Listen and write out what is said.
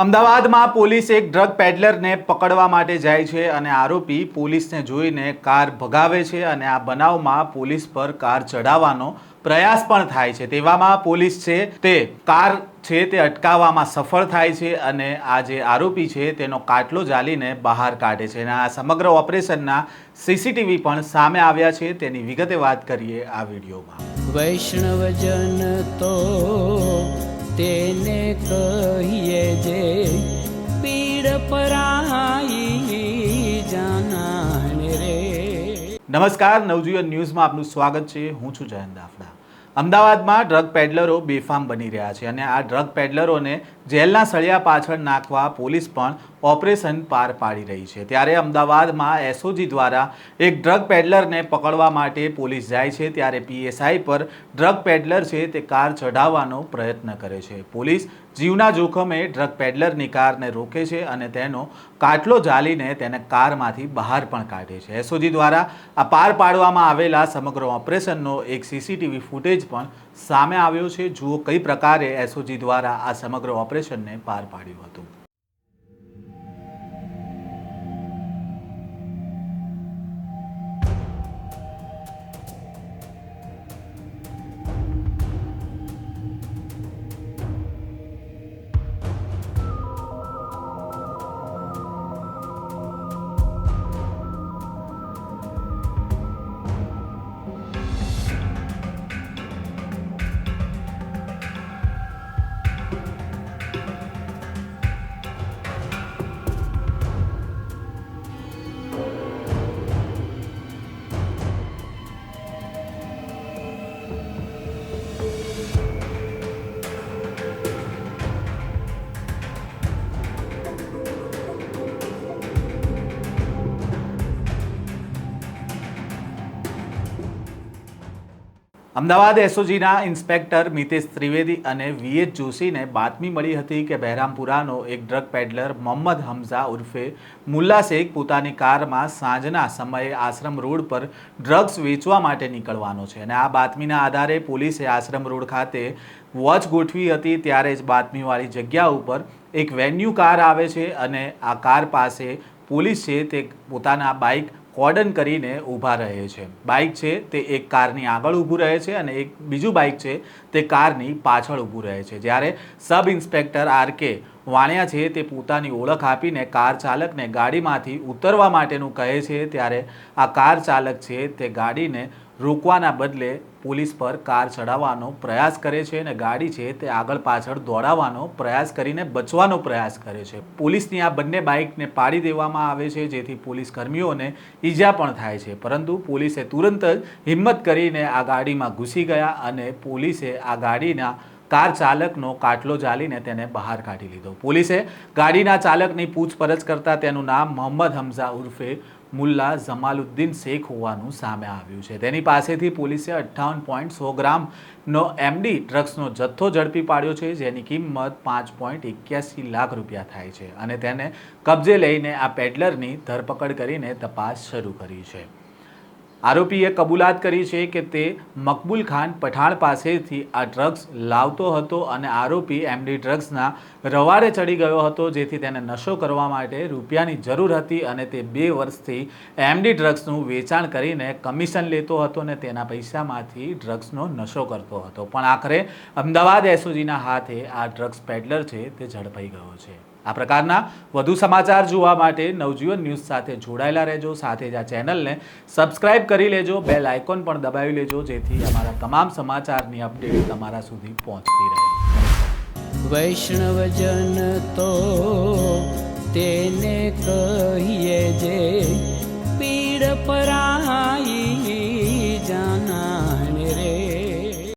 અમદાવાદમાં પોલીસ એક ડ્રગ પેડલરને પકડવા માટે જાય છે અને આરોપી પોલીસને જોઈને કાર ભગાવે છે અને આ બનાવમાં પોલીસ પર કાર ચડાવવાનો પ્રયાસ પણ થાય છે। તેવામાં પોલીસ છે તે કાર છે તે અટકાવવામાં સફળ થાય છે અને આ જે આરોપી છે તેનો કાટલો ઝાલીને બહાર કાઢે છે અને આ સમગ્ર ઓપરેશનના સીસીટીવી પણ સામે આવ્યા છે। તેની વિગતે વાત કરીએ આ વિડીયોમાં। વૈષ્ણવજન તો તેને કહીએ જે પીડ પરાઈ જાનાને રે। નમસ્કાર, નવજીવન ન્યૂઝમાં આપનું સ્વાગત છે। હું છું જયંત દાફડા। અમદાવાદમાં ડ્રગ પેડલરો બેફામ બની રહ્યા છે અને આ ડ્રગ પેડલરોને જેલના સળિયા પાછળ નાખવા પોલીસ પણ ઓપરેશન પાર પાડી રહી છે। ત્યારે અમદાવાદમાં એસઓજી દ્વારા એક ડ્રગ પેડલરને પકડવા માટે પોલીસ જાય છે ત્યારે પીએસઆઈ પર ડ્રગ પેડલર છે તે કાર ચઢાવવાનો પ્રયત્ન કરે છે। પોલીસ જીવના જોખમે ડ્રગ પેડલરની કારને રોકે છે અને તેનો કાટલો ઝાલીને તેને કારમાંથી બહાર પણ કાઢે છે। એસઓજી દ્વારા આ પાર પાડવામાં આવેલા સમગ્ર ઓપરેશનનો એક સીસીટીવી ફૂટેજ પણ સામે આવ્યો છે। જુઓ કઈ પ્રકારે એસઓજી દ્વારા આ સમગ્ર ઓપરેશનને પાર પાડ્યું હતું। અમદાવાદ એસઓજીના ઇન્સ્પેક્ટર મિતેશ ત્રિવેદી અને વીએચ જોશીને બાતમી મળી હતી કે બહેરામપુરાનો એક ડ્રગ પેડલર મોહમ્મદ હમઝા ઉર્ફે મુલ્લા શેખ પોતાની કારમાં સાંજના સમયે આશ્રમ રોડ પર ડ્રગ્સ વેચવા માટે નીકળવાનો છે અને આ બાતમીના આધારે પોલીસે આશ્રમ રોડ ખાતે વોચ ગોઠવી હતી। ત્યારે જ બાતમીવાળી જગ્યા ઉપર એક વેન્યુ કાર આવે છે અને આ કાર પાસે પોલીસ છે તે પોતાના બાઇક કોર્ડન કરીને ઊભા રહે છે। બાઇક છે તે એક કારની આગળ ઊભું રહે છે અને એક બીજું બાઇક છે તે કારની પાછળ ઊભું રહે છે। જ્યારે સબ ઇન્સ્પેક્ટર આર.કે. વાણિયા છે તે પોતાની ઓળખ આપીને કાર ચાલકને ગાડીમાંથી ઉતરવા માટેનું કહે છે ત્યારે આ કાર ચાલક છે તે ગાડીને રોકવાના બદલે પોલીસ પર કાર ચડાવવાનો પ્રયાસ કરે છે અને ગાડી છે તે આગળ પાછળ દોડાવવાનો પ્રયાસ કરીને બચવાનો પ્રયાસ કરે છે। પોલીસની આ બંને બાઇકને પાડી દેવામાં આવે છે જેથી પોલીસ કર્મીઓને ઈજા પણ થાય છે, પરંતુ પોલીસે તુરંત જ હિંમત કરીને આ ગાડીમાં ઘૂસી ગયા અને પોલીસે આ ગાડીના કાર ચાલકનો કાટલો ઝાલીને તેને બહાર કાઢી લીધો। પોલીસે ગાડીના ચાલકની પૂછપરછ કરતા તેનું નામ મોહમ્મદ હમઝા ઉર્ફે મુલ્લા જમાલુદ્દીન શેખ હોવાનું સામે આવ્યું છે। તેની પાસેથી પોલીસે 58.100 ગ્રામનો એમડી ડ્રગ્સનો જથ્થો ઝડપી પાડ્યો છે જેની કિંમત 5.81 લાખ રૂપિયા થાય છે અને તેને કબજે લઈને આ પેડલરની ધરપકડ કરીને તપાસ શરૂ કરી છે। આરોપીએ કબૂલાત કરી છે કે તે મકબૂલ ખાન પઠાણ પાસેથી આ ડ્રગ્સ લાવતો હતો અને આરોપી એમડી ડ્રગ્સના રવાડે ચડી ગયો હતો જેથી તેને નશો કરવા માટે રૂપિયાની જરૂર હતી અને તે 2 વર્ષથી એમડી ડ્રગ્સનું વેચાણ કરીને કમિશન લેતો હતો અને તેના પૈસામાંથી ડ્રગ્સનો નશો કરતો હતો, પણ આખરે અમદાવાદ એસઓજીના હાથે આ ડ્રગ્સ પેડલર છે તે ઝડપાઈ ગયો છે। આ પ્રકારના વધુ સમાચાર જોવા માટે નવજીવન ન્યૂઝ સાથે જોડાયેલા રહેજો। સાથે જ આ ચેનલને સબસ્ક્રાઇબ કરી લેજો, બેલ આઇકોન પણ દબાવી લેજો જેથી અમારા તમામ સમાચારની અપડેટ તમારા સુધી પહોંચતી રહે। વૈષ્ણવજન તો તેને કહીએ